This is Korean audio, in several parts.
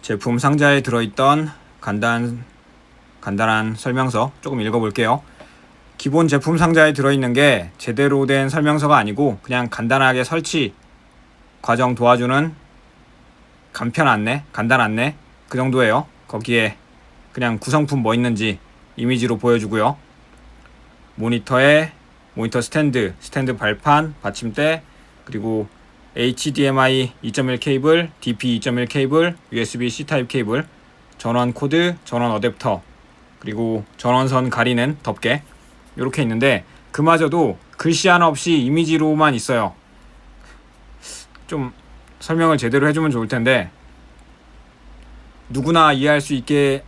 제품 상자에 들어있던 간단한 설명서 조금 읽어볼게요. 기본 제품 상자에 들어있는 게 제대로 된 설명서가 아니고 그냥 간단하게 설치 과정 도와주는 간편 안내, 간단 안내 그 정도예요. 거기에 그냥 구성품 뭐 있는지 이미지로 보여주고요. 모니터 스탠드, 발판, 받침대, 그리고 HDMI 2.1 케이블, DP 2.1 케이블, USB-C 타입 케이블, 전원 코드, 전원 어댑터, 그리고 전원선 가리는 덮개 이렇게 있는데 그마저도 글씨 하나 없이 이미지로만 있어요. 좀 설명을 제대로 해주면 좋을 텐데 누구나 이해할 수 있게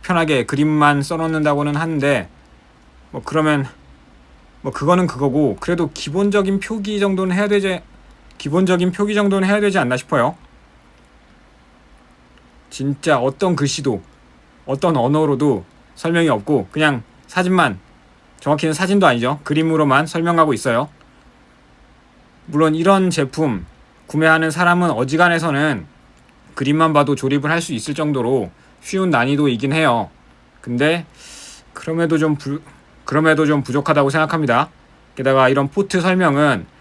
편하게 그림만 써놓는다고는 하는데 그러면 그거는 그거고 그래도 기본적인 표기 정도는 해야 되지 않나 싶어요. 진짜 어떤 글씨도 어떤 언어로도 설명이 없고 그냥 사진만, 정확히는 사진도 아니죠, 그림으로만 설명하고 있어요. 물론 이런 제품 구매하는 사람은 어지간해서는 그림만 봐도 조립을 할 수 있을 정도로 쉬운 난이도이긴 해요. 근데 그럼에도 좀 부족하다고 생각합니다. 게다가 이런 포트 설명은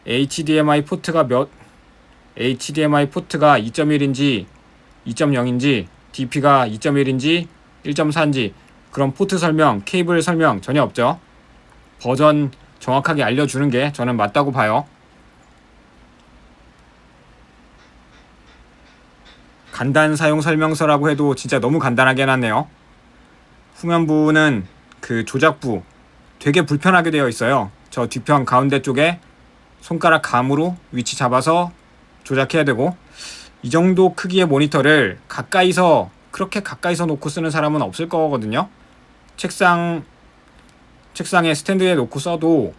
HDMI 포트가 2.1인지 2.0인지 DP가 2.1인지 1.4인지 그런 포트 설명, 케이블 설명 전혀 없죠. 버전 정확하게 알려주는 게 저는 맞다고 봐요. 간단 사용 설명서라고 해도 진짜 너무 간단하게 해놨네요. 후면부는 그 조작부 되게 불편하게 되어 있어요. 저 뒤편 가운데 쪽에 손가락 감으로 위치 잡아서 조작해야 되고, 이 정도 크기의 모니터를 그렇게 가까이서 놓고 쓰는 사람은 없을 거거든요. 책상에 스탠드에 놓고 써도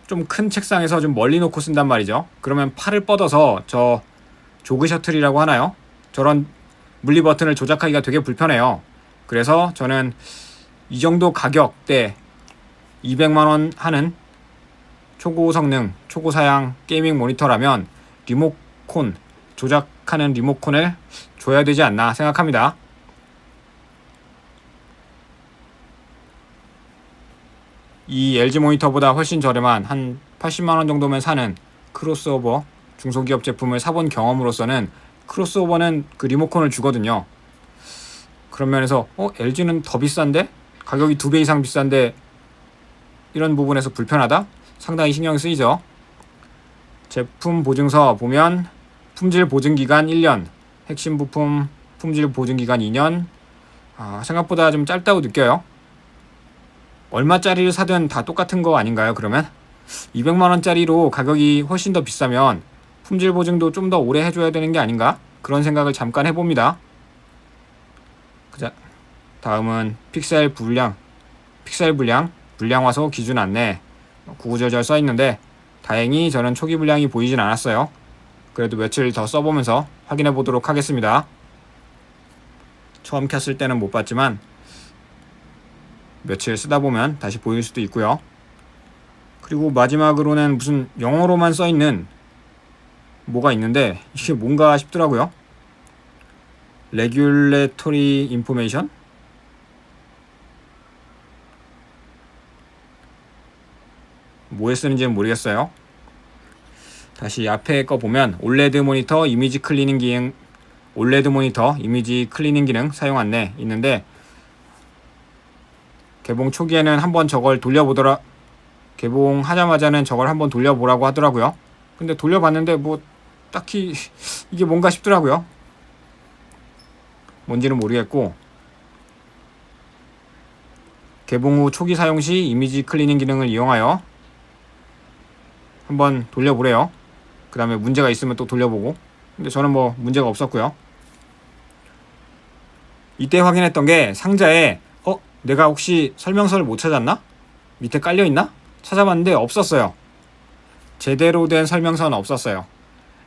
좀 큰 책상에서 좀 멀리 놓고 쓴단 말이죠. 그러면 팔을 뻗어서 저 조그 셔틀이라고 하나요? 저런 물리 버튼을 조작하기가 되게 불편해요. 그래서 저는 이 정도 가격대 200만원 하는 초고 성능, 초고 사양 게이밍 모니터라면 조작하는 리모컨을 줘야 되지 않나 생각합니다. 이 LG 모니터보다 훨씬 저렴한 한 80만원 정도면 사는 크로스오버 중소기업 제품을 사본 경험으로서는 크로스오버는 그 리모컨을 주거든요. 그런 면에서 LG는 더 비싼데? 가격이 2배 이상 비싼데 이런 부분에서 불편하다? 상당히 신경 쓰이죠. 제품 보증서 보면 품질 보증기간 1년, 핵심 부품 품질 보증기간 2년. 생각보다 좀 짧다고 느껴요. 얼마짜리를 사든 다 똑같은 거 아닌가요, 그러면? 200만원짜리로 가격이 훨씬 더 비싸면 품질 보증도 좀 더 오래 해줘야 되는 게 아닌가? 그런 생각을 잠깐 해봅니다. 다음은 픽셀 불량, 불량 화소 기준 안내 구구절절 써있는데 다행히 저는 초기 불량이 보이진 않았어요. 그래도 며칠 더 써보면서 확인해 보도록 하겠습니다. 처음 켰을 때는 못 봤지만 며칠 쓰다 보면 다시 보일 수도 있고요. 그리고 마지막으로는 무슨 영어로만 써있는 뭐가 있는데 이게 뭔가 싶더라고요. Regulatory Information? 뭐에 쓰는지는 모르겠어요. 다시 앞에 거 보면 OLED 모니터 이미지 클리닝 기능 사용 안내 있는데 개봉 초기에는 한번 개봉하자마자는 저걸 한번 돌려보라고 하더라고요. 근데 돌려봤는데 딱히 이게 뭔가 싶더라고요. 뭔지는 모르겠고, 개봉 후 초기 사용 시 이미지 클리닝 기능을 이용하여 한번 돌려보래요. 그 다음에 문제가 있으면 또 돌려보고. 근데 저는 문제가 없었고요. 이때 확인했던 게 상자에 내가 혹시 설명서를 못 찾았나? 밑에 깔려있나? 찾아봤는데 없었어요. 제대로 된 설명서는 없었어요.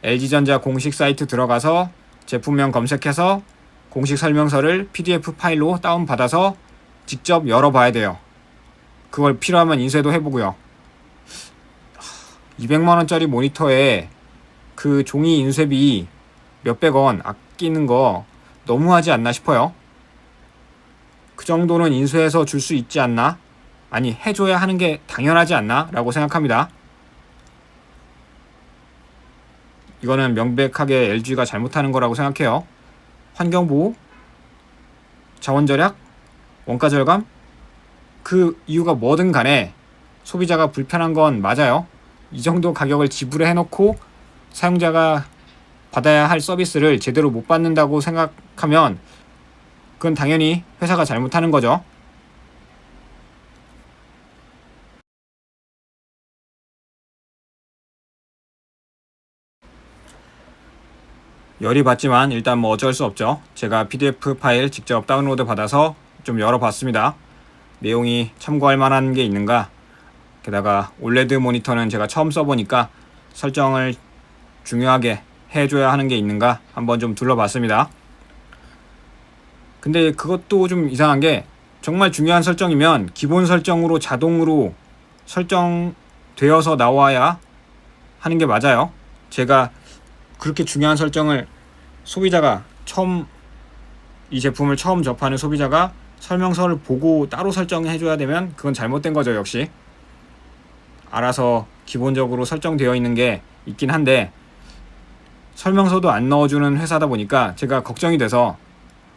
LG전자 공식 사이트 들어가서 제품명 검색해서 공식 설명서를 PDF 파일로 다운받아서 직접 열어봐야 돼요. 그걸 필요하면 인쇄도 해보고요. 200만원짜리 모니터에 그 종이 인쇄비 몇백 원 아끼는 거 너무하지 않나 싶어요. 그 정도는 인수해서 줄 수 있지 않나? 아니, 해줘야 하는 게 당연하지 않나? 라고 생각합니다. 이거는 명백하게 LG가 잘못하는 거라고 생각해요. 환경보호, 자원절약, 원가절감, 그 이유가 뭐든 간에 소비자가 불편한 건 맞아요. 이 정도 가격을 지불해 해놓고 사용자가 받아야 할 서비스를 제대로 못 받는다고 생각하면 그건 당연히 회사가 잘못하는 거죠. 열이 받지만 일단 뭐 어쩔 수 없죠. 제가 PDF 파일 직접 다운로드 받아서 좀 열어봤습니다. 내용이 참고할 만한 게 있는가? 게다가 올레드 모니터는 제가 처음 써보니까 설정을 중요하게 해줘야 하는 게 있는가 한번 좀 둘러봤습니다. 근데 그것도 좀 이상한 게 정말 중요한 설정이면 기본 설정으로 자동으로 설정되어서 나와야 하는 게 맞아요. 제가 그렇게 중요한 설정을 소비자가 이 제품을 처음 접하는 소비자가 설명서를 보고 따로 설정해줘야 되면 그건 잘못된 거죠. 역시 알아서 기본적으로 설정되어 있는 게 있긴 한데 설명서도 안 넣어주는 회사다 보니까 제가 걱정이 돼서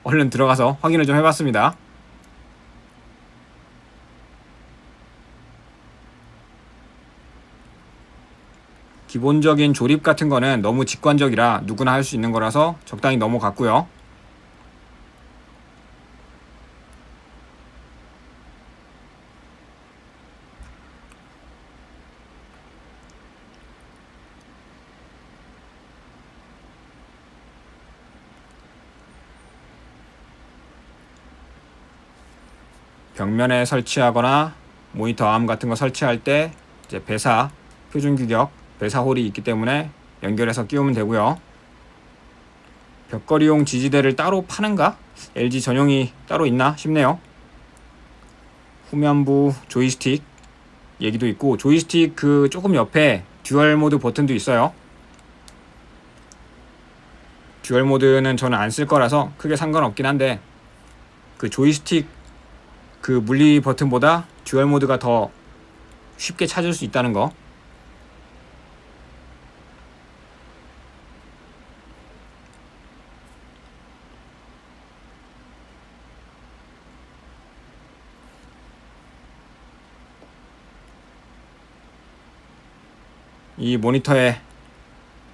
얼른 들어가서 확인을 좀 해봤습니다. 기본적인 조립 같은 거는 너무 직관적이라 누구나 할 수 있는 거라서 적당히 넘어갔고요. 벽면에 설치하거나 모니터 암 같은 거 설치할 때 이제 배사 표준 규격 배사 홀이 있기 때문에 연결해서 끼우면 되고요. 벽걸이용 지지대를 따로 파는가? LG 전용이 따로 있나 싶네요. 후면부 조이스틱 얘기도 있고 조이스틱 그 조금 옆에 듀얼 모드 버튼도 있어요. 듀얼 모드는 저는 안 쓸 거라서 크게 상관없긴 한데 그 조이스틱 그 물리 버튼보다 듀얼 모드가 더 쉽게 찾을 수 있다는 거. 이 모니터의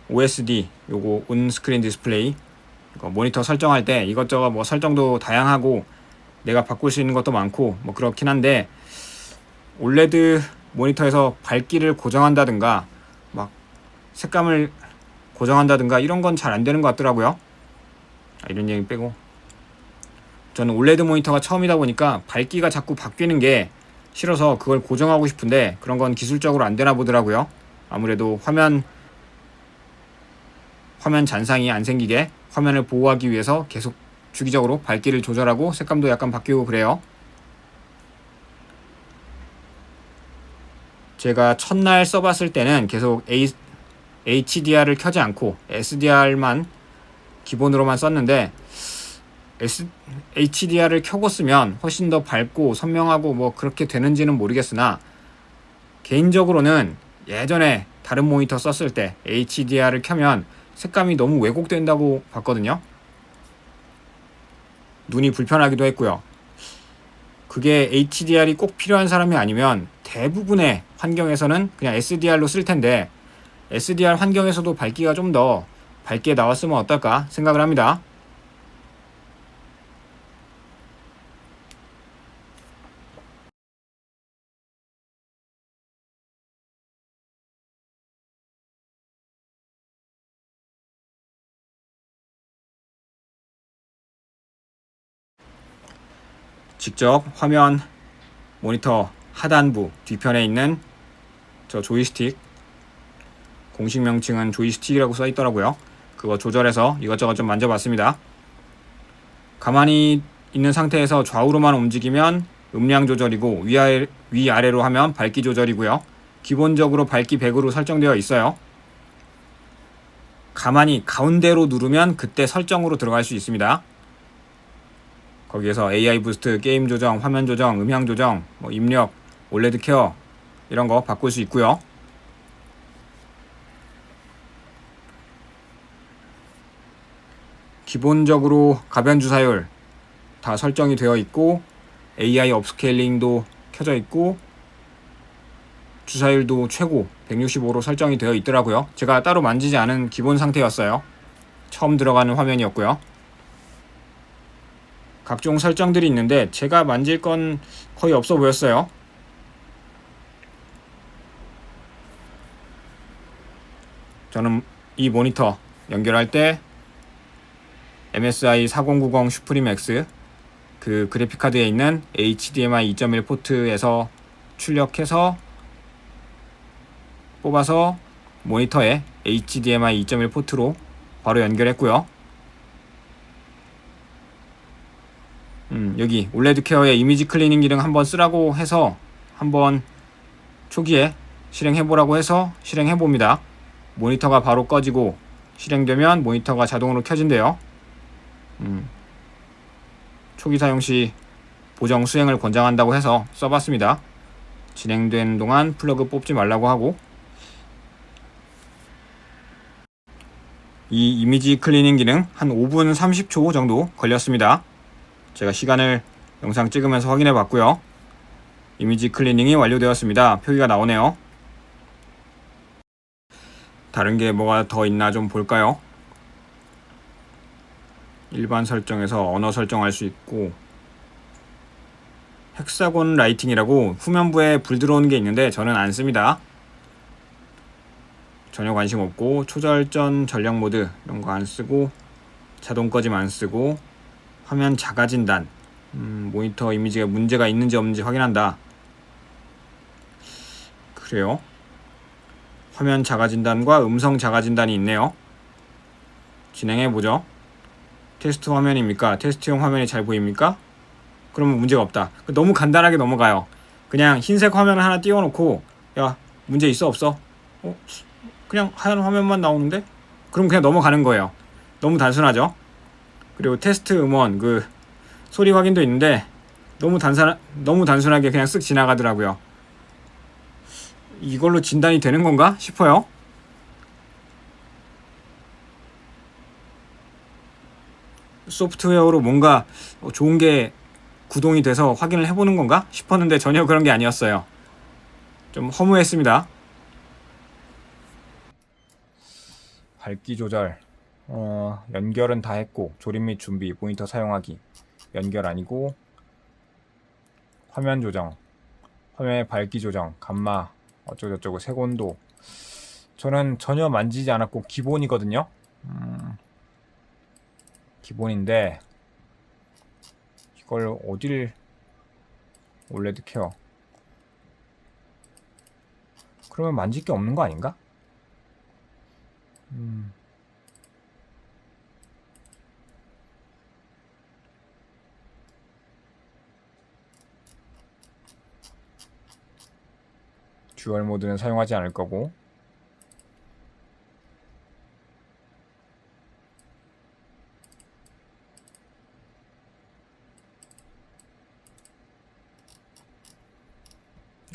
OSD 요거 온스크린 디스플레이 이거 모니터 설정할 때 이것저것 뭐 설정도 다양하고 내가 바꿀 수 있는 것도 많고 뭐 그렇긴 한데 올레드 모니터에서 밝기를 고정한다든가 막 색감을 고정한다든가 이런 건 잘 안 되는 것 같더라고요. 이런 얘기 빼고 저는 올레드 모니터가 처음이다 보니까 밝기가 자꾸 바뀌는 게 싫어서 그걸 고정하고 싶은데 그런 건 기술적으로 안 되나 보더라고요. 아무래도 화면 잔상이 안 생기게 화면을 보호하기 위해서 계속 주기적으로 밝기를 조절하고 색감도 약간 바뀌고 그래요. 제가 첫날 써봤을 때는 계속 HDR을 켜지 않고 SDR만 기본으로만 썼는데 HDR을 켜고 쓰면 훨씬 더 밝고 선명하고 뭐 그렇게 되는지는 모르겠으나 개인적으로는 예전에 다른 모니터 썼을 때 HDR을 켜면 색감이 너무 왜곡된다고 봤거든요. 눈이 불편하기도 했고요. 그게 HDR이 꼭 필요한 사람이 아니면 대부분의 환경에서는 그냥 SDR로 쓸 텐데 SDR 환경에서도 밝기가 좀 더 밝게 나왔으면 어떨까 생각을 합니다. 직접 화면 모니터 하단부 뒤편에 있는 저 조이스틱 공식 명칭은 조이스틱이라고 써 있더라고요. 그거 조절해서 이것저것 좀 만져봤습니다. 가만히 있는 상태에서 좌우로만 움직이면 음량 조절이고 위아래로 하면 밝기 조절이고요. 기본적으로 밝기 100으로 설정되어 있어요. 가만히 가운데로 누르면 그때 설정으로 들어갈 수 있습니다. 거기에서 AI 부스트, 게임 조정, 화면 조정, 음향 조정, 입력, 올레드 케어 이런 거 바꿀 수 있고요. 기본적으로 가변 주사율 다 설정이 되어 있고 AI 업스케일링도 켜져 있고 주사율도 최고 165로 설정이 되어 있더라고요. 제가 따로 만지지 않은 기본 상태였어요. 처음 들어가는 화면이었고요. 각종 설정들이 있는데 제가 만질 건 거의 없어 보였어요. 저는 이 모니터 연결할 때 MSI 4090 슈프림 X 그 그래픽카드에 있는 HDMI 2.1 포트에서 출력해서 뽑아서 모니터에 HDMI 2.1 포트로 바로 연결했고요. 여기 올레드 케어의 이미지 클리닝 기능 한번 쓰라고 해서 한번 초기에 실행해보라고 해서 실행해봅니다. 모니터가 바로 꺼지고 실행되면 모니터가 자동으로 켜진대요. 초기 사용 시 보정 수행을 권장한다고 해서 써봤습니다. 진행된 동안 플러그 뽑지 말라고 하고 이 이미지 클리닝 기능 한 5분 30초 정도 걸렸습니다. 제가 시간을 영상 찍으면서 확인해 봤고요. 이미지 클리닝이 완료되었습니다. 표기가 나오네요. 다른 게 뭐가 더 있나 좀 볼까요? 일반 설정에서 언어 설정할 수 있고 헥사곤 라이팅이라고 후면부에 불 들어오는 게 있는데 저는 안 씁니다. 전혀 관심 없고 초절전 전력 모드 이런 거 안 쓰고 자동 꺼짐 안 쓰고 화면 작아진단 모니터 이미지가 문제가 있는지 없는지 확인한다. 그래요. 화면 작아진단과 음성 작아진단이 있네요. 진행해보죠. 테스트 화면입니까? 테스트용 화면이 잘 보입니까? 그러면 문제가 없다. 너무 간단하게 넘어가요. 그냥 흰색 화면을 하나 띄워놓고 야 문제 있어 없어? 그냥 하얀 화면만 나오는데? 그럼 그냥 넘어가는 거예요. 너무 단순하죠? 그리고 테스트 음원 그 소리 확인도 있는데 너무 단순하게 그냥 쓱 지나가더라고요. 이걸로 진단이 되는 건가 싶어요. 소프트웨어로 뭔가 좋은 게 구동이 돼서 확인을 해보는 건가 싶었는데 전혀 그런 게 아니었어요. 좀 허무했습니다. 밝기 조절 연결은 다 했고 조립 및 준비 모니터 사용하기 연결 아니고 화면 조정 화면의 밝기 조정 감마 어쩌고저쩌고 색온도 저는 전혀 만지지 않았고 기본이거든요. 기본인데 이걸 어딜 올레드 케어 그러면 만질 게 없는 거 아닌가? 듀얼 모드는 사용하지 않을 거고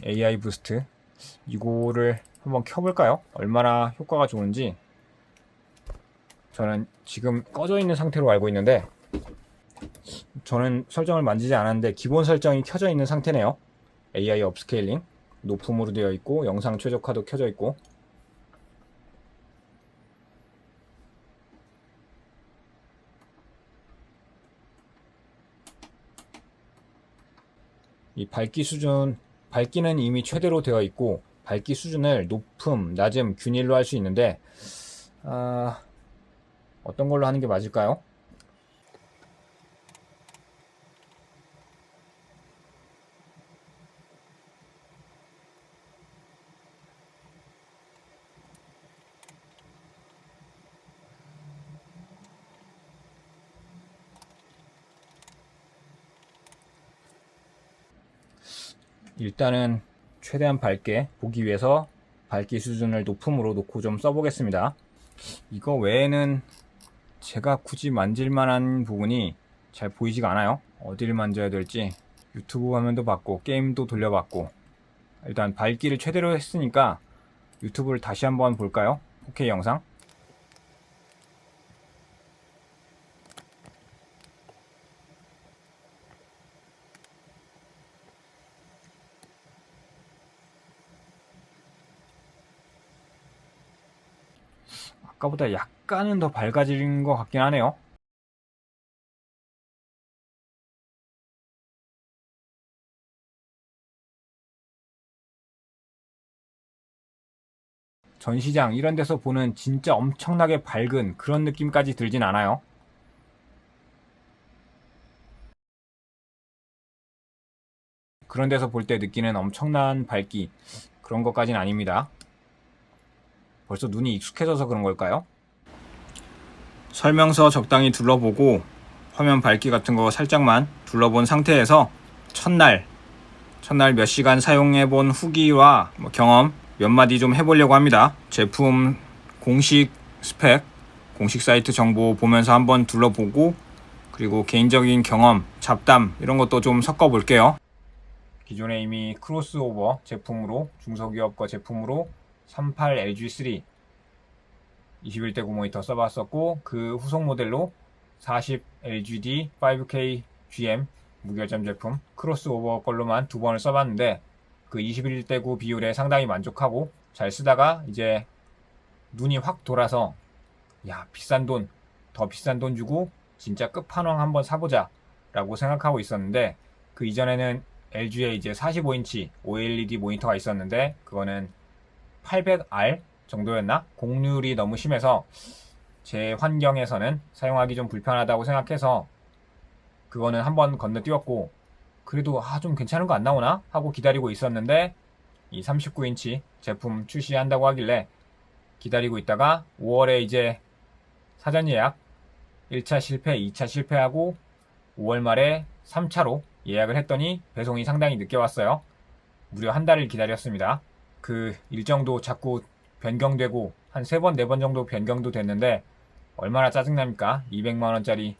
AI 부스트 이거를 한번 켜볼까요? 얼마나 효과가 좋은지. 저는 지금 꺼져 있는 상태로 알고 있는데 저는 설정을 만지지 않았는데 기본 설정이 켜져 있는 상태네요. AI 업스케일링 높음으로 되어 있고 영상 최적화도 켜져 있고 이 밝기는 이미 최대로 되어 있고 밝기 수준을 높음, 낮음, 균일로 할 수 있는데 어떤 걸로 하는 게 맞을까요? 일단은 최대한 밝게 보기 위해서 밝기 수준을 높음으로 놓고 좀 써보겠습니다. 이거 외에는 제가 굳이 만질 만한 부분이 잘 보이지가 않아요. 어디를 만져야 될지. 유튜브 화면도 봤고 게임도 돌려봤고. 일단 밝기를 최대로 했으니까 유튜브를 다시 한번 볼까요? 4K 영상. 아까보다 약간은 더 밝아진 것 같긴 하네요. 전시장 이런 데서 보는 진짜 엄청나게 밝은 그런 느낌까지 들진 않아요. 그런 데서 볼 때 느끼는 엄청난 밝기 그런 것까지는 아닙니다. 벌써 눈이 익숙해져서 그런 걸까요? 설명서 적당히 둘러보고 화면 밝기 같은 거 살짝만 둘러본 상태에서 첫날 몇 시간 사용해본 후기와 경험 몇 마디 좀 해보려고 합니다. 제품 공식 스펙, 공식 사이트 정보 보면서 한번 둘러보고 그리고 개인적인 경험, 잡담 이런 것도 좀 섞어볼게요. 기존에 이미 크로스오버 제품으로 중소기업 거 제품으로 38LG3 21대9 모니터 써봤었고 그 후속 모델로 40LGD 5K GM 무결점 제품 크로스오버 걸로만 2번을 써봤는데 그 21대9 비율에 상당히 만족하고 잘 쓰다가 이제 눈이 확 돌아서 야 더 비싼 돈 주고 진짜 끝판왕 한번 사보자 라고 생각하고 있었는데 그 이전에는 LG에 이제 45인치 OLED 모니터가 있었는데 그거는 800R 정도였나? 공률이 너무 심해서 제 환경에서는 사용하기 좀 불편하다고 생각해서 그거는 한번 건너뛰었고 그래도 좀 괜찮은 거 안 나오나? 하고 기다리고 있었는데 이 39인치 제품 출시한다고 하길래 기다리고 있다가 5월에 이제 사전 예약 1차 실패, 2차 실패하고 5월 말에 3차로 예약을 했더니 배송이 상당히 늦게 왔어요. 무려 한 달을 기다렸습니다. 그 일정도 자꾸 변경되고 한 3번, 4번 정도 변경도 됐는데 얼마나 짜증납니까? 200만원짜리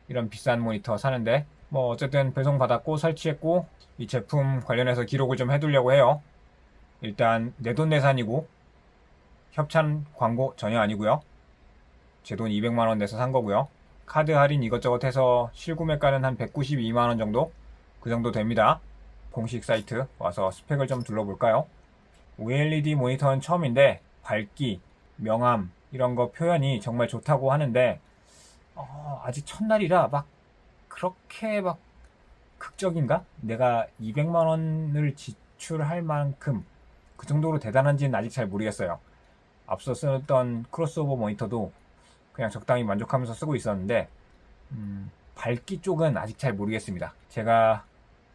이런 비싼 모니터 사는데 뭐 어쨌든 배송 받았고 설치했고 이 제품 관련해서 기록을 좀 해두려고 해요. 일단 내돈내산이고 협찬 광고 전혀 아니고요. 제 돈 200만원 내서 산 거고요. 카드 할인 이것저것 해서 실구매가는 한 192만원 정도? 그 정도 됩니다. 공식 사이트 와서 스펙을 좀 둘러볼까요? OLED 모니터는 처음인데 밝기, 명암 이런 거 표현이 정말 좋다고 하는데 아직 첫날이라 막 그렇게 막 극적인가? 내가 200만원을 지출할 만큼 그 정도로 대단한지는 아직 잘 모르겠어요. 앞서 쓰던 크로스오버 모니터도 그냥 적당히 만족하면서 쓰고 있었는데 밝기 쪽은 아직 잘 모르겠습니다. 제가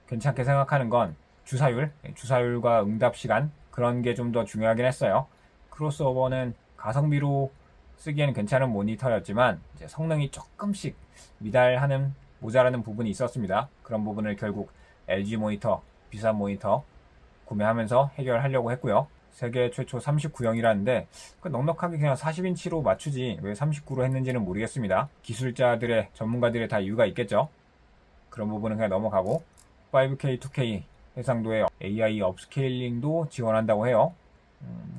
괜찮게 생각하는 건 주사율과 응답 시간 그런 게 좀 더 중요하긴 했어요. 크로스오버는 가성비로 쓰기에는 괜찮은 모니터였지만 이제 성능이 조금씩 모자라는 부분이 있었습니다. 그런 부분을 결국 LG 모니터, 비싼 모니터 구매하면서 해결하려고 했고요. 세계 최초 39형이라는데 넉넉하게 그냥 40인치로 맞추지 왜 39로 했는지는 모르겠습니다. 기술자들의 전문가들의 다 이유가 있겠죠. 그런 부분은 그냥 넘어가고 5K, 2K 해상도의 AI 업스케일링도 지원한다고 해요.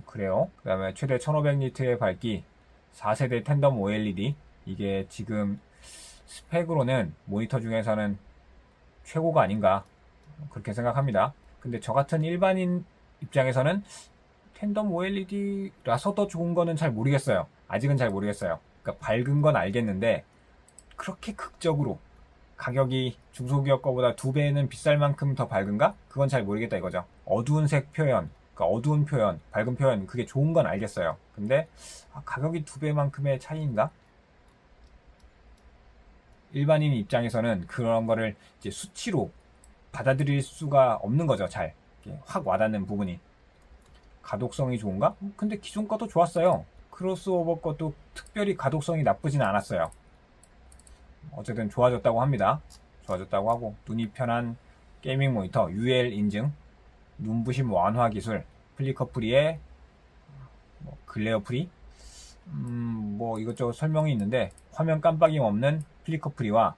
그래요. 그 다음에 최대 1500니트의 밝기 4세대 텐덤 OLED 이게 지금 스펙으로는 모니터 중에서는 최고가 아닌가 그렇게 생각합니다. 근데 저 같은 일반인 입장에서는 텐덤 OLED라서 더 좋은 거는 잘 모르겠어요. 아직은 잘 모르겠어요. 그러니까 밝은 건 알겠는데 그렇게 극적으로 가격이 중소기업 거보다 2배는 비쌀 만큼 더 밝은가? 그건 잘 모르겠다 이거죠. 어두운 색 표현, 그러니까 어두운 표현, 밝은 표현 그게 좋은 건 알겠어요. 근데 가격이 2배만큼의 차이인가? 일반인 입장에서는 그런 거를 이제 수치로 받아들일 수가 없는 거죠. 잘 확 와닿는 부분이. 가독성이 좋은가? 근데 기존 것도 좋았어요. 크로스오버 것도 특별히 가독성이 나쁘진 않았어요. 어쨌든 좋아졌다고 합니다. 좋아졌다고 하고 눈이 편한 게이밍 모니터 UL 인증, 눈부심 완화 기술, 플리커 프리에 글레어 프리 뭐 이것저것 설명이 있는데 화면 깜빡임 없는 플리커 프리와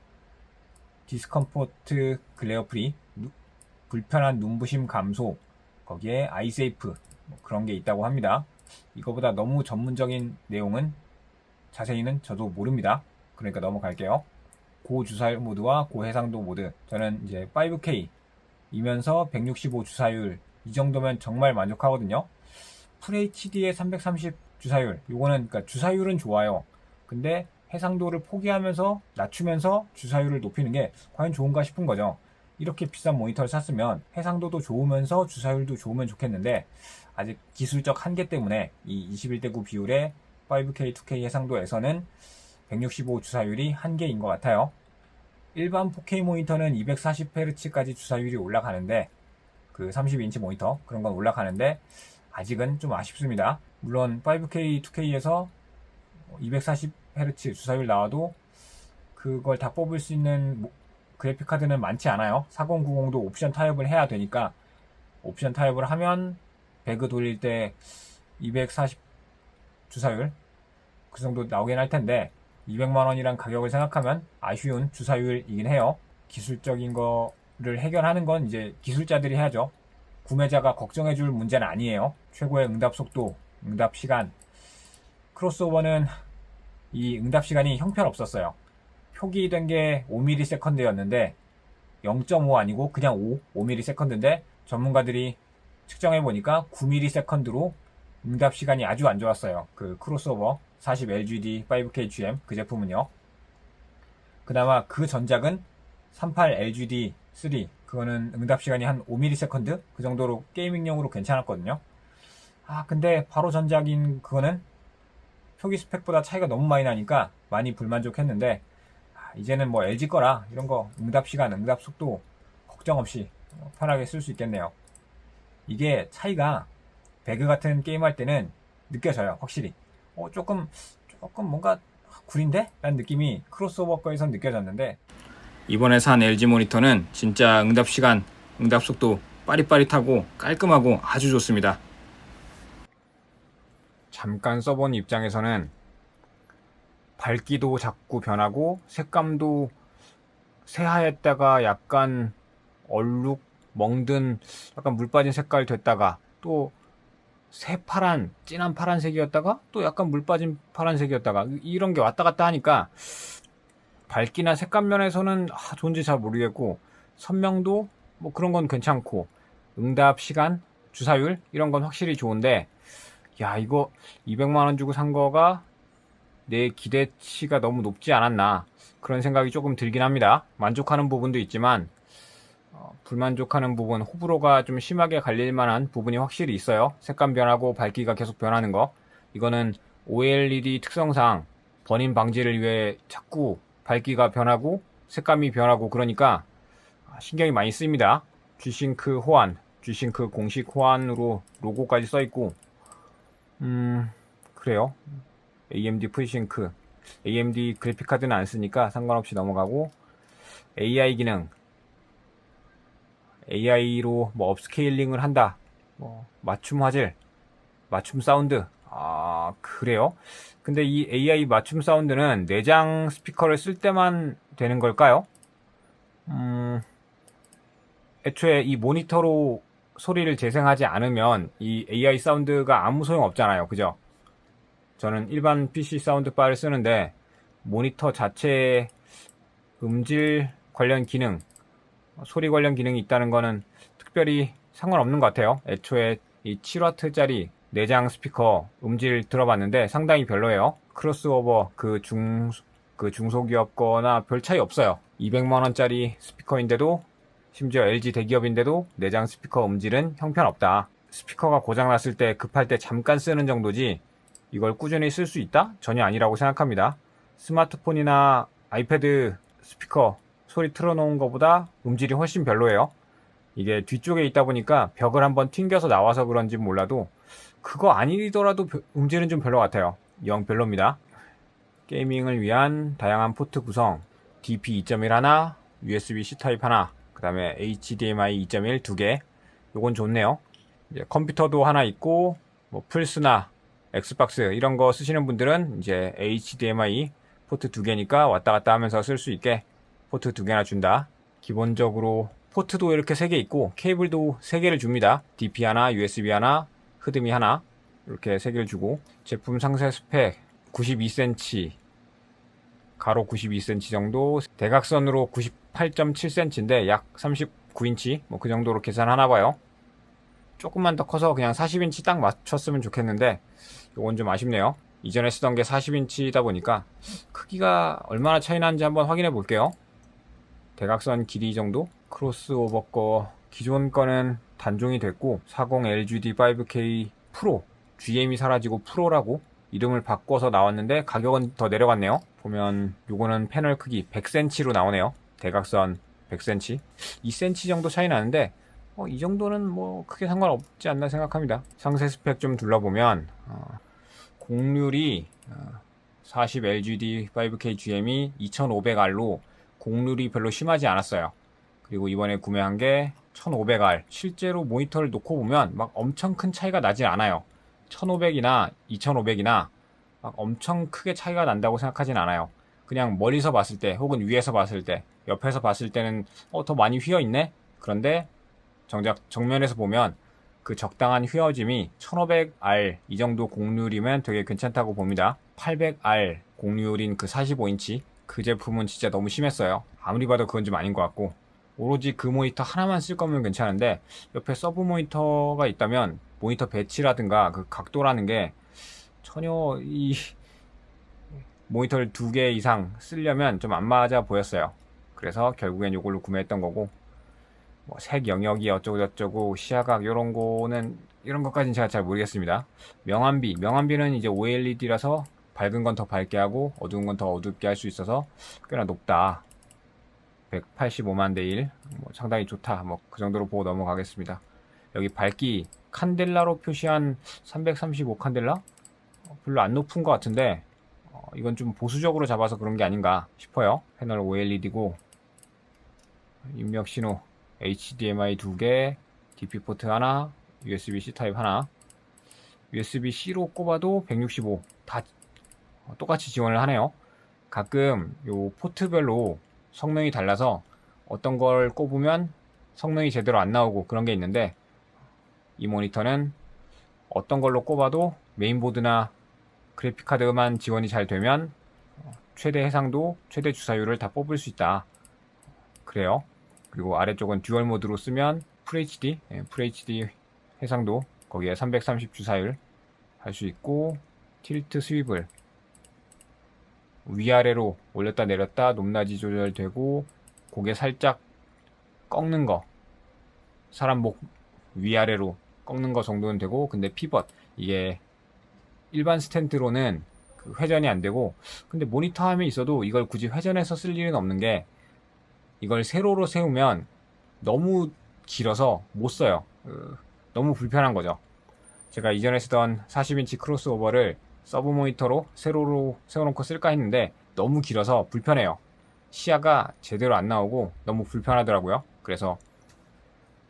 디스컴포트 글레어 프리, 불편한 눈부심 감소, 거기에 아이세이프 뭐 그런 게 있다고 합니다. 이거보다 너무 전문적인 내용은 자세히는 저도 모릅니다. 그러니까 넘어갈게요. 고주사율 모드와 고해상도 모드. 저는 이제 5K이면서 165 주사율 이 정도면 정말 만족하거든요. FHD의 330 주사율. 요거는 그러니까 주사율은 좋아요. 근데 해상도를 포기하면서 낮추면서 주사율을 높이는 게 과연 좋은가 싶은 거죠. 이렇게 비싼 모니터를 샀으면 해상도도 좋으면서 주사율도 좋으면 좋겠는데 아직 기술적 한계 때문에 이 21대9 비율의 5K, 2K 해상도에서는 165 주사율이 한계인 것 같아요. 일반 4K 모니터는 240Hz까지 주사율이 올라가는데 그 32인치 모니터 그런 건 올라가는데 아직은 좀 아쉽습니다. 물론 5K, 2K에서 240Hz 주사율 나와도 그걸 다 뽑을 수 있는 그래픽 카드는 많지 않아요. 4090도 옵션 타협을 해야 되니까 옵션 타협을 하면 배그 돌릴 때 240 주사율 그 정도 나오긴 할 텐데 200만원이란 가격을 생각하면 아쉬운 주사율이긴 해요. 기술적인 거를 해결하는 건 이제 기술자들이 해야죠. 구매자가 걱정해줄 문제는 아니에요. 최고의 응답 속도, 응답 시간. 크로스오버는 이 응답 시간이 형편없었어요. 표기된 게 5ms였는데 0.5 아니고 그냥 5ms인데 전문가들이 측정해보니까 9ms로 응답 시간이 아주 안 좋았어요. 그 크로스오버 40LGD 5K-GM 그 제품은요. 그나마 그 전작은 38LGD3 그거는 응답 시간이 한 5ms 그 정도로 게이밍용으로 괜찮았거든요. 근데 바로 전작인 그거는 표기 스펙보다 차이가 너무 많이 나니까 많이 불만족했는데 이제는 뭐 LG 거라 이런 거 응답 시간, 응답 속도 걱정 없이 편하게 쓸 수 있겠네요. 이게 차이가 배그 같은 게임 할 때는 느껴져요. 확실히 조금 뭔가 구린데? 라는 느낌이 크로스오버 거에선 느껴졌는데 이번에 산 LG 모니터는 진짜 응답 시간, 응답 속도 빠릿빠릿하고 깔끔하고 아주 좋습니다. 잠깐 써본 입장에서는 밝기도 자꾸 변하고 색감도 새하였다가 약간 얼룩 멍든 약간 물 빠진 색깔 됐다가 또 새파란 진한 파란색이었다가 또 약간 물 빠진 파란색이었다가 이런 게 왔다 갔다 하니까 밝기나 색감 면에서는 좋은지 잘 모르겠고 선명도 뭐 그런 건 괜찮고 응답 시간 주사율 이런 건 확실히 좋은데 야 이거 200만원 주고 산 거가 내 기대치가 너무 높지 않았나 그런 생각이 조금 들긴 합니다. 만족하는 부분도 있지만 불만족하는 부분 호불호가 좀 심하게 갈릴 만한 부분이 확실히 있어요. 색감 변하고 밝기가 계속 변하는 거 이거는 OLED 특성상 번임 방지를 위해 자꾸 밝기가 변하고 색감이 변하고 그러니까 신경이 많이 쓰입니다. G싱크 호환, G싱크 공식 호환으로 로고까지 써있고 그래요. AMD FreeSync AMD 그래픽카드는 안 쓰니까 상관없이 넘어가고 AI 기능 AI로 뭐 업스케일링을 한다 뭐 맞춤 화질 맞춤 사운드 그래요? 근데 이 AI 맞춤 사운드는 내장 스피커를 쓸 때만 되는 걸까요? 애초에 이 모니터로 소리를 재생하지 않으면 이 AI 사운드가 아무 소용 없잖아요. 그죠? 저는 일반 PC 사운드 바를 쓰는데 모니터 자체에 음질 관련 기능, 소리 관련 기능이 있다는 거는 특별히 상관없는 것 같아요. 애초에 이 7W짜리 내장 스피커 음질 들어봤는데 상당히 별로예요. 크로스오버 그 중소기업 거나 별 차이 없어요. 200만원짜리 스피커인데도 심지어 LG 대기업인데도 내장 스피커 음질은 형편없다. 스피커가 고장났을 때 급할 때 잠깐 쓰는 정도지 이걸 꾸준히 쓸 수 있다? 전혀 아니라고 생각합니다. 스마트폰이나 아이패드 스피커 소리 틀어놓은 것보다 음질이 훨씬 별로예요. 이게 뒤쪽에 있다 보니까 벽을 한번 튕겨서 나와서 그런지 몰라도 그거 아니더라도 음질은 좀 별로 같아요. 영 별로입니다. 게이밍을 위한 다양한 포트 구성 DP 2.1 하나, USB-C 타입 하나, 그 다음에 HDMI 2.1 두 개. 요건 좋네요. 이제 컴퓨터도 하나 있고 뭐 플스나 엑스박스 이런 거 쓰시는 분들은 이제 HDMI 포트 2개니까 왔다 갔다 하면서 쓸 수 있게 포트 2개나 준다. 기본적으로 포트도 이렇게 3개 있고 케이블도 3개를 줍니다. DP 하나, USB 하나, HDMI 하나 이렇게 3개를 주고 제품 상세 스펙 92cm 가로 92cm 정도, 대각선으로 98.7cm인데 약 39인치 뭐 그 정도로 계산하나 봐요. 조금만 더 커서 그냥 40인치 딱 맞췄으면 좋겠는데 이건 좀 아쉽네요. 이전에 쓰던 게 40인치다 보니까 크기가 얼마나 차이 나는지 한번 확인해 볼게요. 대각선 길이 정도? 크로스오버 거 기존 거는 단종이 됐고 40 LGD 5K 프로, GM이 사라지고 프로라고 이름을 바꿔서 나왔는데 가격은 더 내려갔네요. 보면 요거는 패널 크기 100cm로 나오네요. 대각선 100cm, 2cm 정도 차이 나는데 이 정도는 뭐 크게 상관없지 않나 생각합니다. 상세 스펙 좀 둘러보면 곡률이 40 LGD 5K GM이 2500R로 곡률이 별로 심하지 않았어요. 그리고 이번에 구매한 게 1500R. 실제로 모니터를 놓고 보면 막 엄청 큰 차이가 나질 않아요. 1500이나 2500이나 막 엄청 크게 차이가 난다고 생각하진 않아요. 그냥 멀리서 봤을 때 혹은 위에서 봤을 때, 옆에서 봤을 때는 더 많이 휘어있네? 그런데 정작 정면에서 보면 그 적당한 휘어짐이 1500R 이 정도 곡률이면 되게 괜찮다고 봅니다. 800R 곡률인 그 45인치 그 제품은 진짜 너무 심했어요. 아무리 봐도 그건 좀 아닌 것 같고, 오로지 그 모니터 하나만 쓸 거면 괜찮은데 옆에 서브 모니터가 있다면 모니터 배치라든가 그 각도라는 게 전혀 이 모니터를 2개 이상 쓰려면 좀 안 맞아 보였어요. 그래서 결국엔 이걸로 구매했던 거고, 뭐 색 영역이 어쩌고저쩌고 시야각 이런 거는 이런 것까지는 제가 잘 모르겠습니다. 명암비는 이제 OLED라서 밝은 건 더 밝게 하고 어두운 건 더 어둡게 할 수 있어서 꽤나 높다. 185만 대 1, 뭐 상당히 좋다. 뭐 그 정도로 보고 넘어가겠습니다. 여기 밝기 칸델라로 표시한 335 칸델라? 별로 안 높은 것 같은데 이건 좀 보수적으로 잡아서 그런 게 아닌가 싶어요. 패널 OLED고 입력 신호 HDMI 2개, DP 포트 하나, USB-C 타입 하나. USB-C로 꼽아도 165 다 똑같이 지원을 하네요. 가끔 요 포트별로 성능이 달라서 어떤 걸 꼽으면 성능이 제대로 안 나오고 그런 게 있는데, 이 모니터는 어떤 걸로 꼽아도 메인보드나 그래픽카드만 지원이 잘 되면 최대 해상도, 최대 주사율을 다 뽑을 수 있다. 그래요. 그리고 아래쪽은 듀얼 모드로 쓰면 FHD 해상도, 거기에 330 주사율 할 수 있고, 틸트 스위블 위아래로 올렸다 내렸다 높낮이 조절되고, 고개 살짝 꺾는 거, 사람 목 위아래로 꺾는 거 정도는 되고, 근데 피벗 이게 일반 스탠드로는 그 회전이 안 되고, 근데 모니터 함에 있어도 이걸 굳이 회전해서 쓸 일은 없는 게, 이걸 세로로 세우면 너무 길어서 못 써요. 너무 불편한 거죠. 제가 이전에 쓰던 40인치 크로스오버를 서브 모니터로 세로로 세워놓고 쓸까 했는데 너무 길어서 불편해요. 시야가 제대로 안 나오고 너무 불편하더라고요. 그래서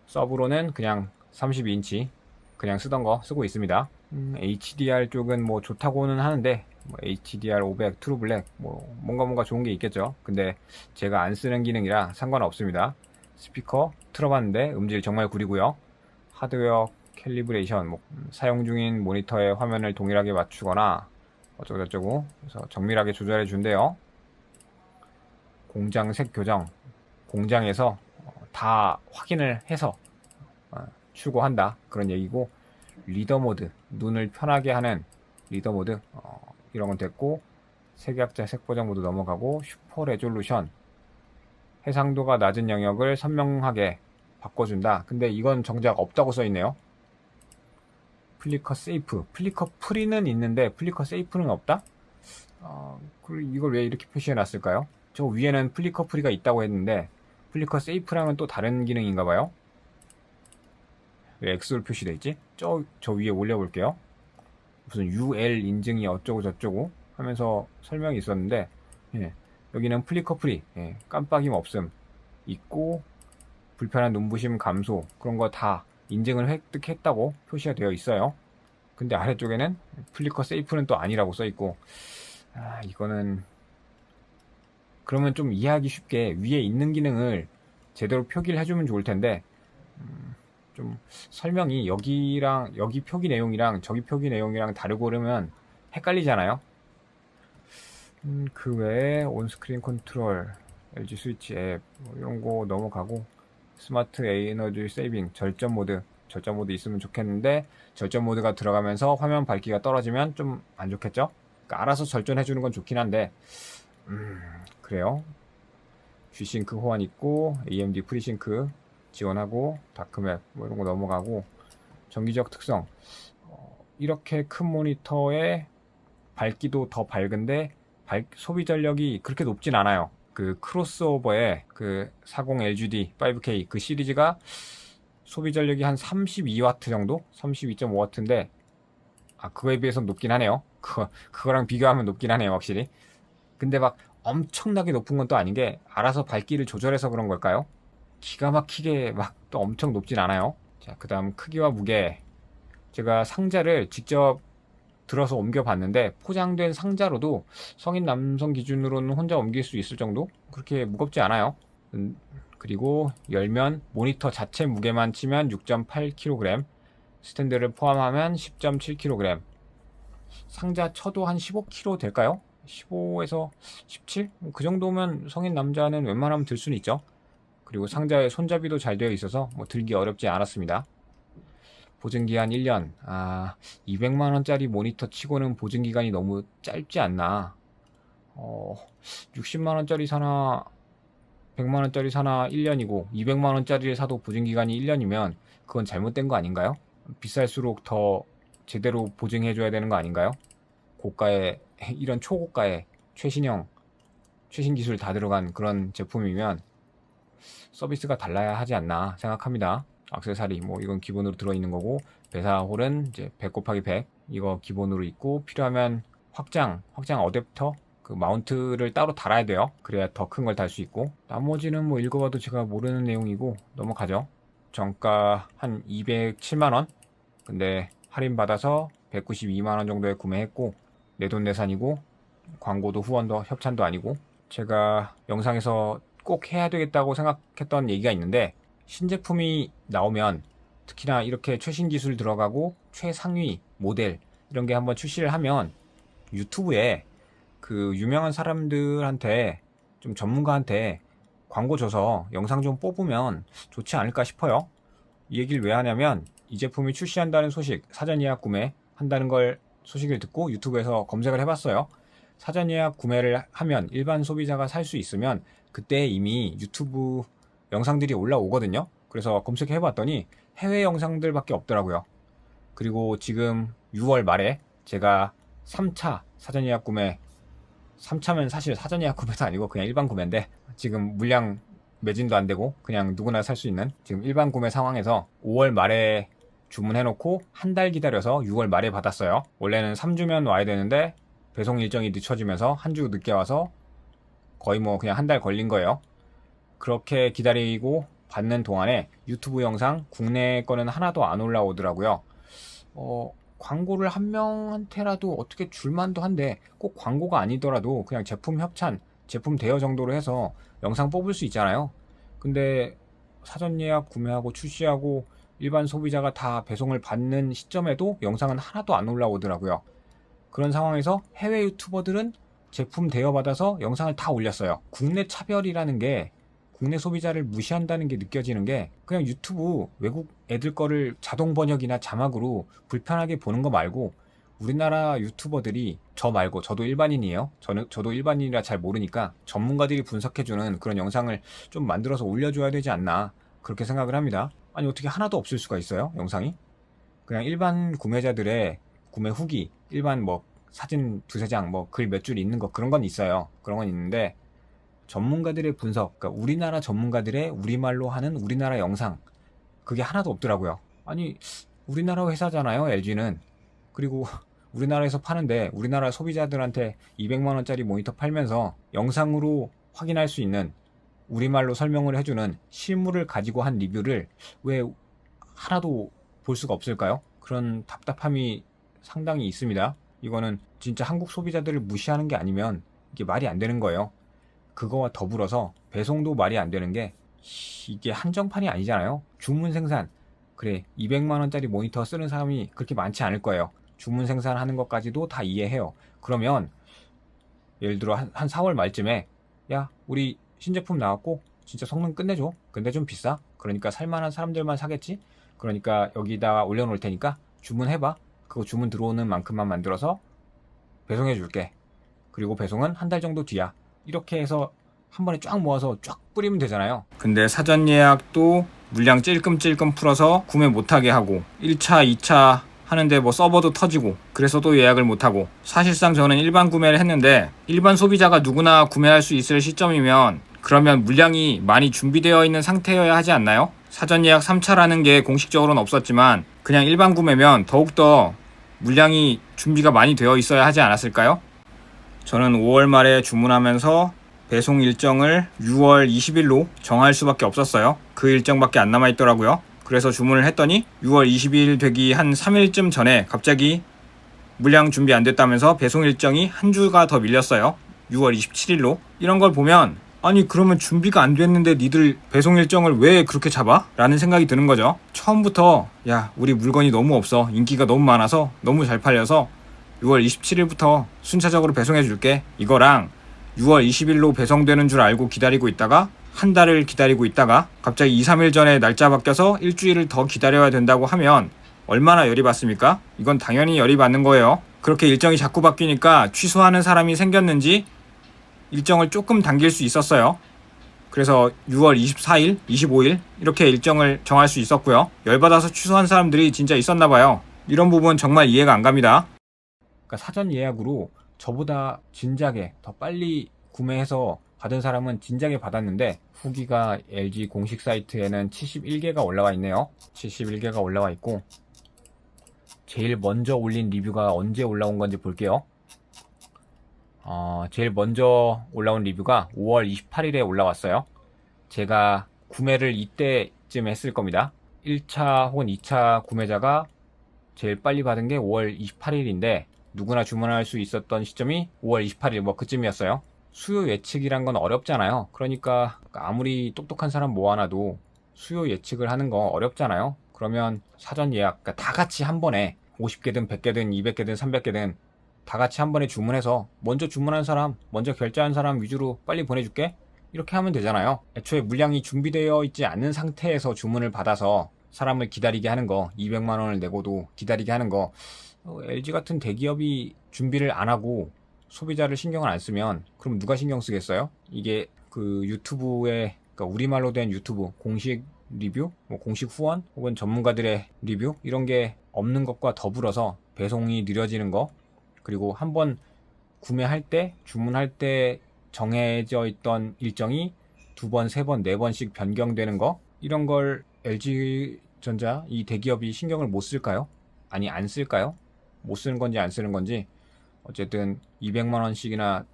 서브로는 그냥 32인치 그냥 쓰던 거 쓰고 있습니다. HDR 쪽은 뭐 좋다고는 하는데, 뭐 HDR 500 트루 블랙 뭐 뭔가 좋은 게 있겠죠. 근데 제가 안 쓰는 기능이라 상관없습니다. 스피커 틀어봤는데 음질 정말 구리고요. 하드웨어 캘리브레이션, 뭐 사용 중인 모니터의 화면을 동일하게 맞추거나 어쩌고저쩌고 그래서 정밀하게 조절해 준대요. 공장 색 교정, 공장에서 다 확인을 해서 추구한다, 그런 얘기고, 리더 모드, 눈을 편하게 하는 리더 모드 이런 건 됐고, 색약자 색 보정 모드 넘어가고, 슈퍼 레졸루션 해상도가 낮은 영역을 선명하게 바꿔준다. 근데 이건 정작 없다고 써있네요. 플리커 세이프, 플리커 프리는 있는데 플리커 세이프는 없다? 그리고 이걸 왜 이렇게 표시해 놨을까요? 저 위에는 플리커 프리가 있다고 했는데 플리커 세이프랑은 또 다른 기능인가 봐요. 왜 X로 표시돼 있지? 저 위에 올려볼게요. 무슨 UL 인증이 어쩌고 저쩌고 하면서 설명이 있었는데, 여기는 플리커 프리, 깜빡임 없음 있고, 불편한 눈부심 감소, 그런 거 다 인증을 획득했다고 표시가 되어 있어요. 근데 아래쪽에는 플리커 세이프는 또 아니라고 써있고, 이거는 그러면 좀 이해하기 쉽게 위에 있는 기능을 제대로 표기를 해주면 좋을 텐데, 좀 설명이 여기 표기 내용이랑 저기 표기 내용이랑 다르고 그러면 헷갈리잖아요. 그 외에 온스크린 컨트롤, LG 스위치 앱 이런 거 넘어가고, 스마트 에너지 세이빙 절전 모드 있으면 좋겠는데, 절전 모드가 들어가면서 화면 밝기가 떨어지면 좀 안 좋겠죠? 그러니까 알아서 절전해 주는 건 좋긴 한데, 그래요. G싱크 호환 있고, AMD 프리싱크 지원하고, 다크맵 뭐 이런 거 넘어가고, 전기적 특성, 이렇게 큰 모니터에 밝기도 더 밝은데 소비 전력이 그렇게 높진 않아요. 그 크로스오버의 그 40 LGD 5K 그 시리즈가 소비 전력이 한 32W 정도? 32.5W인데 그거에 비해서 높긴 하네요. 그거랑 비교하면 높긴 하네요, 확실히. 근데 막 엄청나게 높은 건 또 아닌 게, 알아서 밝기를 조절해서 그런 걸까요? 기가 막히게 막 또 엄청 높진 않아요. 자, 그 다음 크기와 무게. 제가 상자를 직접 들어서 옮겨 봤는데, 포장된 상자로도 성인 남성 기준으로는 혼자 옮길 수 있을 정도? 그렇게 무겁지 않아요. 그리고 열면 모니터 자체 무게만 치면 6.8kg, 스탠드를 포함하면 10.7kg, 상자 쳐도 한 15kg 될까요? 15에서 17? 그 정도면 성인 남자는 웬만하면 들 수는 있죠. 그리고 상자에 손잡이도 잘 되어 있어서 뭐 들기 어렵지 않았습니다. 보증기한 1년. 200만원짜리 모니터 치고는 보증기간이 너무 짧지 않나. 60만원짜리 사나 100만원짜리 사나 1년이고, 200만원짜리를 사도 보증기간이 1년이면 그건 잘못된 거 아닌가요? 비쌀수록 더 제대로 보증해줘야 되는 거 아닌가요? 고가의, 이런 초고가의 최신형, 최신 기술 다 들어간 그런 제품이면 서비스가 달라야 하지 않나 생각합니다. 액세서리 뭐 이건 기본으로 들어있는 거고, 배사홀은 이제 100 곱하기 100 이거 기본으로 있고, 필요하면 확장 어댑터 그 마운트를 따로 달아야 돼요. 그래야 더 큰 걸 달 수 있고, 나머지는 뭐 읽어봐도 제가 모르는 내용이고 넘어가죠. 정가 한 207만원, 근데 할인 받아서 192만원 정도에 구매했고, 내돈내산이고, 광고도 후원도 협찬도 아니고. 제가 영상에서 꼭 해야 되겠다고 생각했던 얘기가 있는데, 신제품이 나오면 특히나 이렇게 최신 기술 들어가고 최상위 모델 이런 게 한번 출시를 하면 유튜브에 그 유명한 사람들한테, 좀 전문가한테 광고 줘서 영상 좀 뽑으면 좋지 않을까 싶어요. 이 얘기를 왜 하냐면, 이 제품이 출시한다는 소식, 사전 예약 구매 한다는 걸 소식을 듣고 유튜브에서 검색을 해봤어요. 사전 예약 구매를 하면 일반 소비자가 살 수 있으면 그때 이미 유튜브 영상들이 올라오거든요. 그래서 검색해봤더니 해외 영상들밖에 없더라고요. 그리고 지금 6월 말에 제가 3차 사전 예약 구매, 3차면 사실 사전 예약 구매도 아니고 그냥 일반 구매인데, 지금 물량 매진도 안 되고 그냥 누구나 살 수 있는 지금 일반 구매 상황에서 5월 말에 주문해놓고 한 달 기다려서 6월 말에 받았어요. 원래는 3주면 와야 되는데 배송 일정이 늦춰지면서 한 주 늦게 와서 거의 뭐 그냥 한 달 걸린 거예요. 그렇게 기다리고 받는 동안에 유튜브 영상 국내 거는 하나도 안 올라오더라고요. 광고를 한 명한테라도 어떻게 줄만도 한데, 꼭 광고가 아니더라도 그냥 제품 협찬, 제품 대여 정도로 해서 영상 뽑을 수 있잖아요. 근데 사전 예약 구매하고 출시하고 일반 소비자가 다 배송을 받는 시점에도 영상은 하나도 안 올라오더라고요. 그런 상황에서 해외 유튜버들은 제품 대여받아서 영상을 다 올렸어요. 국내 차별이라는 게, 국내 소비자를 무시한다는 게 느껴지는 게, 그냥 유튜브 외국 애들 거를 자동 번역이나 자막으로 불편하게 보는 거 말고, 우리나라 유튜버들이, 저 말고 저도 일반인이에요. 저도 일반인이라 잘 모르니까 전문가들이 분석해주는 그런 영상을 좀 만들어서 올려줘야 되지 않나, 그렇게 생각을 합니다. 아니 어떻게 하나도 없을 수가 있어요, 영상이? 그냥 일반 구매자들의 구매 후기, 일반 뭐 사진 두세 장, 뭐 글 몇 줄 있는 거, 그런 건 있어요. 그런 건 있는데, 전문가들의 분석, 그러니까 우리나라 전문가들의 우리말로 하는 우리나라 영상, 그게 하나도 없더라고요. 아니 우리나라 회사잖아요, LG는. 그리고 우리나라에서 파는데, 우리나라 소비자들한테 200만원짜리 모니터 팔면서 영상으로 확인할 수 있는, 우리말로 설명을 해주는 실물을 가지고 한 리뷰를 왜 하나도 볼 수가 없을까요? 그런 답답함이 상당히 있습니다. 이거는 진짜 한국 소비자들을 무시하는 게 아니면 이게 말이 안 되는 거예요. 그거와 더불어서 배송도 말이 안 되는 게 이게 한정판이 아니잖아요. 주문 생산. 그래, 200만 원짜리 모니터 쓰는 사람이 그렇게 많지 않을 거예요. 주문 생산하는 것까지도 다 이해해요. 그러면 예를 들어 한 4월 말쯤에 야, 우리 신제품 나왔고 진짜 성능 끝내줘. 근데 좀 비싸. 그러니까 살만한 사람들만 사겠지. 그러니까 여기다가 올려놓을 테니까 주문해봐. 그거 주문 들어오는 만큼만 만들어서 배송해 줄게. 그리고 배송은 한 달 정도 뒤야. 이렇게 해서 한 번에 쫙 모아서 쫙 뿌리면 되잖아요. 근데 사전 예약도 물량 찔끔찔끔 풀어서 구매 못하게 하고 1차, 2차 하는데 뭐 서버도 터지고 그래서 또 예약을 못하고 사실상 저는 일반 구매를 했는데 일반 소비자가 누구나 구매할 수 있을 시점이면 그러면 물량이 많이 준비되어 있는 상태여야 하지 않나요? 사전 예약 3차라는 게 공식적으로는 없었지만 그냥 일반 구매면 더욱더 물량이 준비가 많이 되어 있어야 하지 않았을까요? 저는 5월 말에 주문하면서 배송 일정을 6월 20일로 정할 수밖에 없었어요. 그 일정밖에 안 남아있더라고요. 그래서 주문을 했더니 6월 22일 되기 한 3일쯤 전에 갑자기 물량 준비 안 됐다면서 배송 일정이 한 주가 더 밀렸어요. 6월 27일로. 이런 걸 보면 아니 그러면 준비가 안 됐는데 니들 배송 일정을 왜 그렇게 잡아? 라는 생각이 드는 거죠. 처음부터 야 우리 물건이 너무 없어. 인기가 너무 많아서 너무 잘 팔려서 6월 27일부터 순차적으로 배송해 줄게. 이거랑 6월 20일로 배송되는 줄 알고 기다리고 있다가 한 달을 기다리고 있다가 갑자기 2, 3일 전에 날짜 바뀌어서 일주일을 더 기다려야 된다고 하면 얼마나 열이 받습니까? 이건 당연히 열이 받는 거예요. 그렇게 일정이 자꾸 바뀌니까 취소하는 사람이 생겼는지 일정을 조금 당길 수 있었어요. 그래서 6월 24일, 25일 이렇게 일정을 정할 수 있었고요. 열받아서 취소한 사람들이 진짜 있었나 봐요. 이런 부분 정말 이해가 안 갑니다. 그러니까 사전 예약으로 저보다 진작에 더 빨리 구매해서 받은 사람은 진작에 받았는데 후기가 LG 공식 사이트에는 71개가 올라와 있네요. 71개가 올라와 있고 제일 먼저 올린 리뷰가 언제 올라온 건지 볼게요. 제일 먼저 올라온 리뷰가 5월 28일에 올라왔어요. 제가 구매를 이때쯤 했을 겁니다. 1차 혹은 2차 구매자가 제일 빨리 받은 게 5월 28일인데 누구나 주문할 수 있었던 시점이 5월 28일 뭐 그쯤이었어요. 수요 예측이란 건 어렵잖아요. 그러니까 아무리 똑똑한 사람 모아놔도 수요 예측을 하는 거 어렵잖아요. 그러면 사전 예약 다 같이 한 번에 50개든 100개든 200개든 300개든 다 같이 한 번에 주문해서 먼저 주문한 사람, 먼저 결제한 사람 위주로 빨리 보내줄게. 이렇게 하면 되잖아요. 애초에 물량이 준비되어 있지 않은 상태에서 주문을 받아서 사람을 기다리게 하는 거, 200만 원을 내고도 기다리게 하는 거, LG 같은 대기업이 준비를 안 하고 소비자를 신경을 안 쓰면 그럼 누가 신경 쓰겠어요? 이게 그 유튜브에 그러니까 우리말로 된 유튜브 공식 리뷰, 뭐 공식 후원 혹은 전문가들의 리뷰 이런 게 없는 것과 더불어서 배송이 느려지는 거 그리고 한번 구매할 때 주문할 때 정해져 있던 일정이 2번, 3번, 4번씩 변경되는 거 이런 걸 LG전자 이 대기업이 신경을 못 쓸까요? 아니 안 쓸까요? 못 쓰는 건지 안 쓰는 건지 어쨌든 200만 원씩이나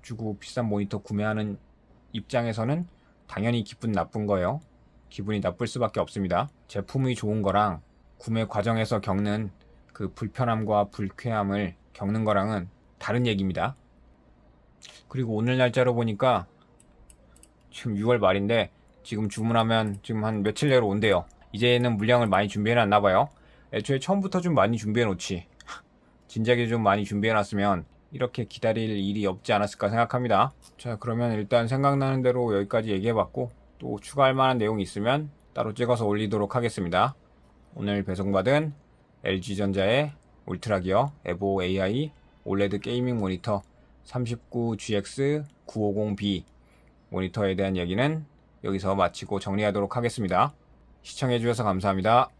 주고 비싼 모니터 구매하는 입장에서는 당연히 기분 나쁜 거예요. 기분이 나쁠 수밖에 없습니다. 제품이 좋은 거랑 구매 과정에서 겪는 그 불편함과 불쾌함을 겪는 거랑은 다른 얘기입니다. 그리고 오늘 날짜로 보니까 지금 6월 말인데 지금 주문하면 지금 한 며칠 내로 온대요. 이제는 물량을 많이 준비해놨나 봐요. 애초에 처음부터 좀 많이 준비해놓지. 진작에 좀 많이 준비해놨으면 이렇게 기다릴 일이 없지 않았을까 생각합니다. 자, 그러면 일단 생각나는 대로 여기까지 얘기해봤고 또 추가할 만한 내용이 있으면 따로 찍어서 올리도록 하겠습니다. 오늘 배송받은 LG전자의 울트라기어 에보 AI OLED 게이밍 모니터 39GX950B 모니터에 대한 얘기는 여기서 마치고 정리하도록 하겠습니다. 시청해주셔서 감사합니다.